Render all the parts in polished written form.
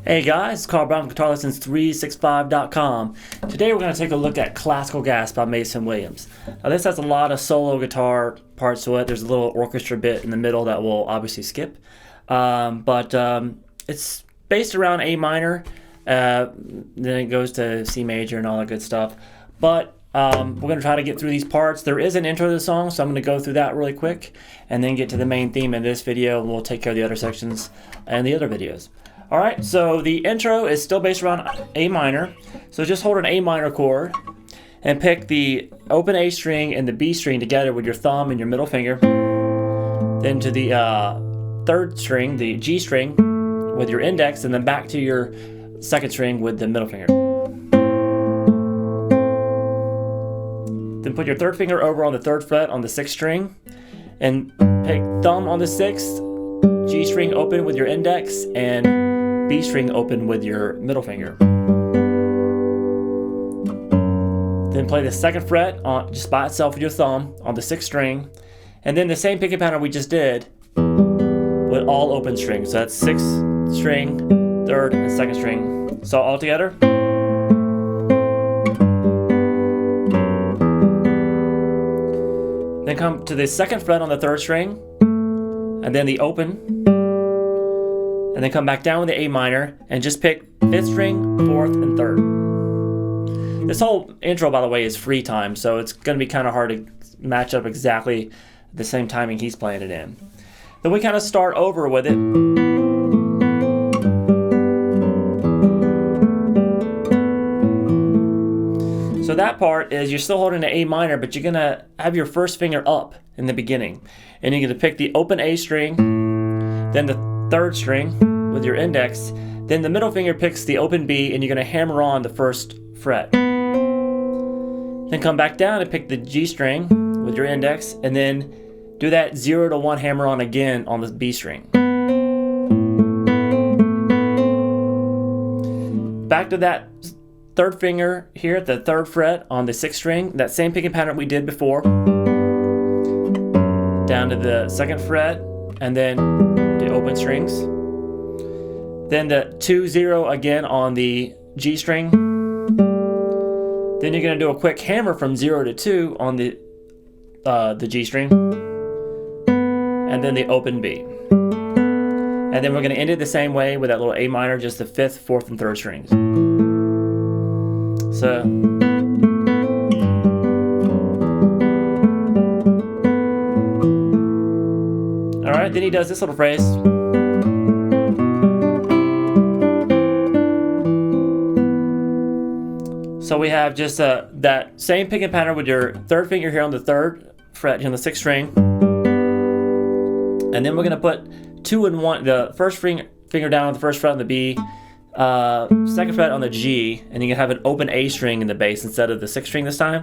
Hey guys, it's Carl Brown from GuitarLessons365.com. Today we're going to take a look at Classical Gas by Mason Williams. Now this has a lot of solo guitar parts to it. There's a little orchestra bit in the middle that we'll obviously skip. But it's based around A minor, then it goes to C major and all that good stuff. But we're going to try to get through these parts. There is an intro to the song, so I'm going to go through that really quick and then get to the main theme in this video, and we'll take care of the other sections and the other videos. Alright, so the intro is still based around A minor. So just hold an A minor chord and pick the open A string and the B string together with your thumb and your middle finger. Then to the third string, the G string, with your index, and then back to your second string with the middle finger. Then put your third finger over on the third fret on the sixth string and pick thumb on the sixth, G string open with your index, and B string open with your middle finger. Then play the second fret on just by itself with your thumb on the sixth string, and then the same picking pattern we just did with all open strings. So that's sixth string, third, and second string. So all together. Then come to the second fret on the third string, and then the open. And then come back down with the A minor and just pick fifth string, fourth, and third. This whole intro, by the way, is free time, so it's going to be kind of hard to match up exactly the same timing he's playing it in. Then we kind of start over with it. So that part is you're still holding the A minor, but you're going to have your first finger up in the beginning. And you're going to pick the open A string, then the third string with your index, then the middle finger picks the open B, and you're going to hammer on the first fret. Then come back down and pick the G string with your index, and then do that 0 to 1 hammer on again on the B string. Back to that third finger here at the third fret on the sixth string, that same picking pattern we did before. Down to the second fret, and then the open strings. Then the 2-0 again on the G string. Then you're going to do a quick hammer from 0 to 2 on the G string. And then the open B. And then we're going to end it the same way with that little A minor, just the fifth, fourth, and third strings. So alright, then he does this little phrase. So we have just that same picking pattern with your third finger here on the third fret on the sixth string. And then we're going to put 2 and 1, the first finger down on the first fret on the B, second fret on the G, and you can have an open A string in the bass instead of the sixth string this time.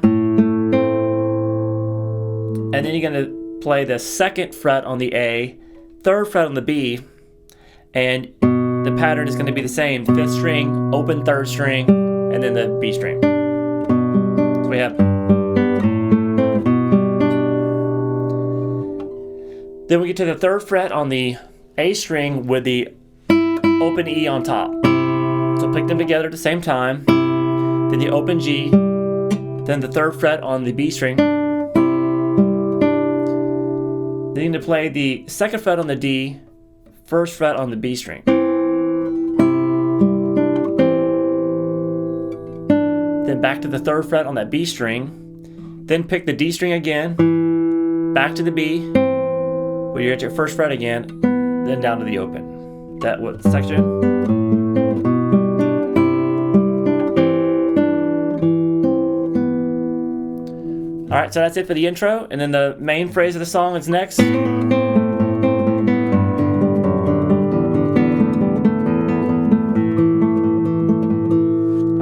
And then you're going to play the second fret on the A, third fret on the B, and the pattern is going to be the same: fifth string, open third string, and then the B string. So we have. Then we get to the third fret on the A string with the open E on top. So pick them together at the same time. Then the open G, then the third fret on the B string. Then you need to play the second fret on the D, first fret on the B string. Then back to the third fret on that B string. Then pick the D string again, back to the B, where you're at your first fret again, then down to the open. That what section? Alright, so that's it for the intro, and then the main phrase of the song is next.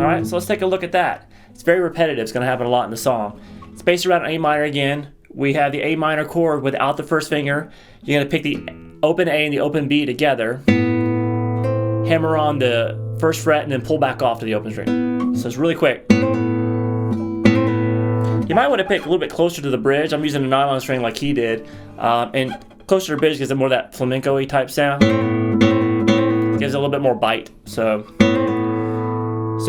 Alright, Alright, so let's take a look at that. It's very repetitive. It's going to happen a lot in the song. It's based around A minor again. We have the A minor chord without the first finger. You're going to pick the open A and the open B together, hammer on the first fret, and then pull back off to the open string. So it's really quick. You might want to pick a little bit closer to the bridge. I'm using a nylon string like he did, and closer to the bridge gives it more of that flamenco-y type sound. Gives it a little bit more bite. So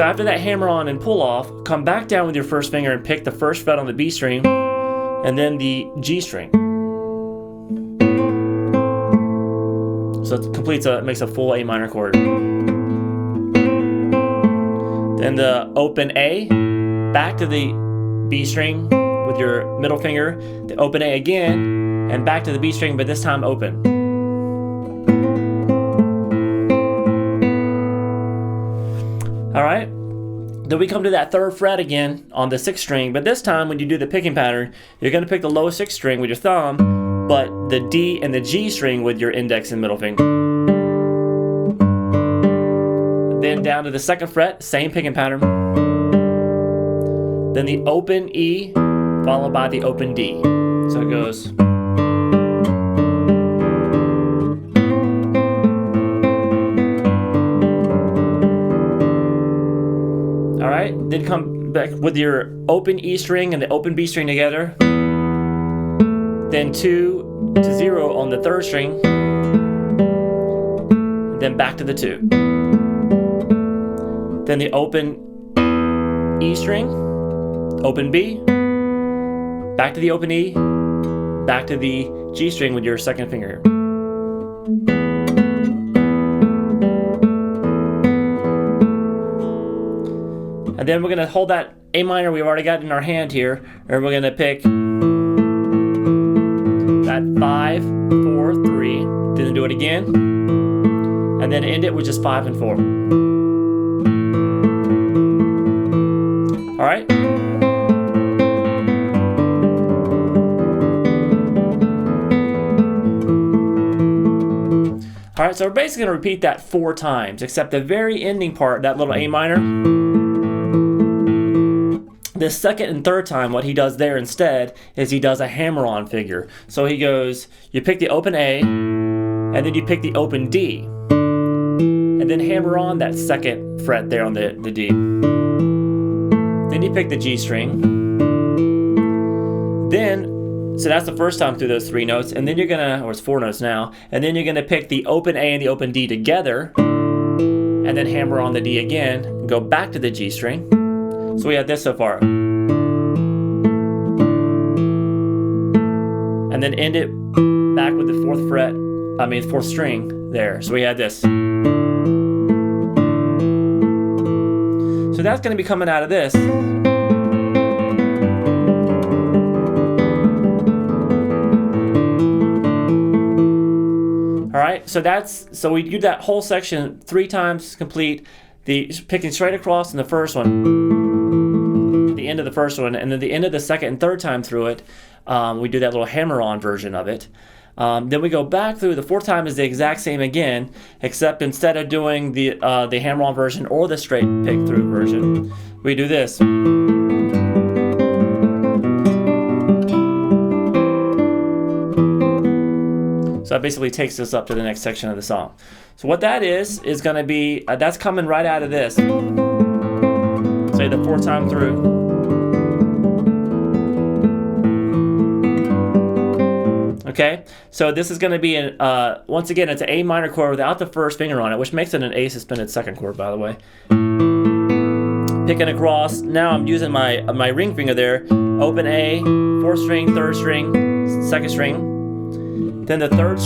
after that hammer on and pull off, come back down with your first finger and pick the first fret on the B string, and then the G string. So it makes a full A minor chord. Then the open A, back to the B string with your middle finger, the open A again, and back to the B string, but this time open. Alright, then we come to that third fret again on the 6th string, but this time when you do the picking pattern, you're going to pick the low 6th string with your thumb, but the D and the G string with your index and middle finger. Then down to the 2nd fret, same picking pattern. Then the open E, followed by the open D. So it goes. Alright, then come back with your open E string and the open B string together. Then 2 to 0 on the 3rd string. Then back to the 2. Then the open E string, open B, back to the open E, back to the G string with your 2nd finger here. And then we're going to hold that A minor we've already got in our hand here, and we're going to pick that 5, 4, 3, then do it again, and then end it with just 5 and 4. Alright? Alright, so we're basically going to repeat that 4 times, except the very ending part, that little A minor, the 2nd and 3rd time, what he does there instead is he does a hammer-on figure. So he goes, you pick the open A, and then you pick the open D, and then hammer on that 2nd fret there on the D. Then you pick the G string. Then, so that's the first time through those 3 notes, and then you're gonna, or it's 4 notes now, and then you're gonna pick the open A and the open D together, and then hammer on the D again, and go back to the G string. So we have this so far. And then end it back with the 4th string there. So we have this. So that's going to be coming out of this. Alright, so we do that whole section 3 times complete, picking straight across in the first one, the end of the first one, and then the end of the 2nd and 3rd time through it, we do that little hammer-on version of it. Then we go back through. The 4th time is the exact same again, except instead of doing the hammer-on version or the straight pick-through version, we do this. So that basically takes us up to the next section of the song. So what that is going to be, that's coming right out of this. Say the 4th time through. Okay, so this is going to be, once again, it's an A minor chord without the first finger on it, which makes it an A suspended 2nd chord, by the way. Picking across, now I'm using my ring finger there, open A, 4th string, 3rd string, 2nd string. Then the 3rd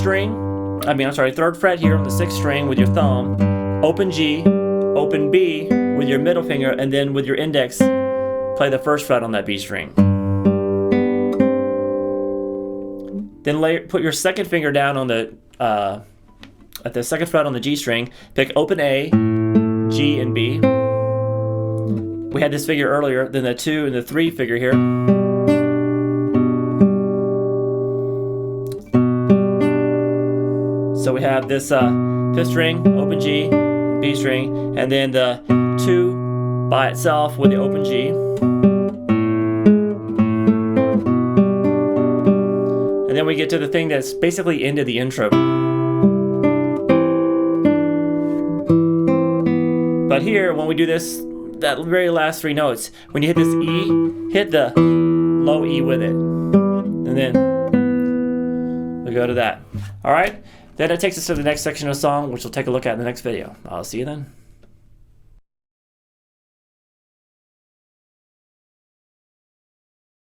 fret here on the 6th string with your thumb, open G, open B with your middle finger, and then with your index, play the 1st fret on that B string. Then put your 2nd finger down on at the 2nd fret on the G string, pick open A, G, and B. We had this figure earlier, then the 2 and the 3 figure here. So we have this 5th string, open G, B string, and then the 2 by itself with the open G. And then we get to the thing that's basically into the intro. But here, when we do this, that very last 3 notes, when you hit this E, hit the low E with it. And then we go to that. Alright? Then it takes us to the next section of the song, which we'll take a look at in the next video. I'll see you then.